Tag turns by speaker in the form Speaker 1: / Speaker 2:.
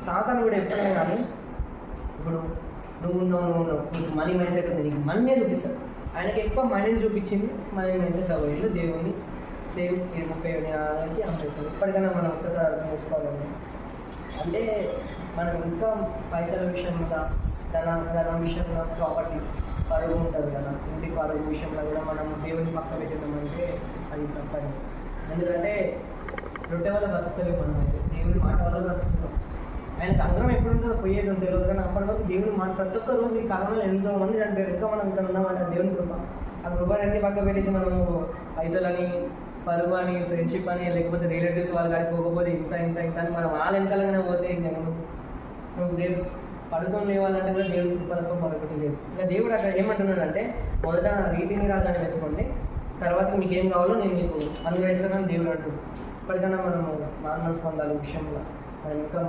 Speaker 1: సాతాను కూడా ఎప్పుడైనా కానీ ఇప్పుడు నువ్వు నీకు మనీ మైండ్ సెట్ ఉంది, నీకు మనీనే చూపిస్తాడు. ఆయనకి ఎక్కువ మనీని చూపించింది, మనీ మైండ్ సెట్ అవ్వలేదు. దేవుని సేవ్ 30 ఆదానికి అమ్మేస్తుంది. ఇప్పటికైనా మనం ఒక్కసారి అర్థం చేసుకోవాలండి. అంటే మనం ఇంకా పైసల విషయంలో, ధనం విషయంలో, ప్రాపర్టీ పరుగు ఉంటుంది కదా, ఇంటి పరుగు విషయంలో కూడా మనం దేవుని పక్క పెట్టినామంటే అది తప్పని. ఎందుకంటే రొట్టె వల్ల బతుకుతలేము, మనం అయితే దేవుని మాట వల్ల బతుకుతున్నాం. ఆయనకు అందరం ఎప్పుడు ఉంటుందో పోయేది ఉంది తెలియదు, కానీ అప్పటివరకు దేవుని మాట ప్రతి ఒక్క రోజు ఈ కాలంలో ఎంతో మంది దాని ఇంకా మనం ఇక్కడ ఉన్నామంటే దేవుని కృప. ఆ కృపని పక్క పెట్టేసి మనము పైసలని, పరుగు అని, ఫ్రెండ్షిప్ అని, లేకపోతే రిలేటివ్స్ వాళ్ళు కాడికి పోకపోతే ఇంత అని మనం వాళ్ళ వెనకాలగానే పోతే నువ్వు దేవుడు పడుకొని లేవాలంటే కూడా దేవుడి కృపలతో మరొకటి లేదు. ఇంకా దేవుడు అక్కడ ఏమంటున్నాడు అంటే, మొదట రీతిని రాజాన్ని వెతుకోండి, తర్వాత మీకు ఏం కావాలో నేను మీకు అనుగ్రహిస్తానని దేవుడు అంటున్నాడు. ఇప్పటికైనా మనము మానవ స్పందాల విషయంలో మనం ఇంకా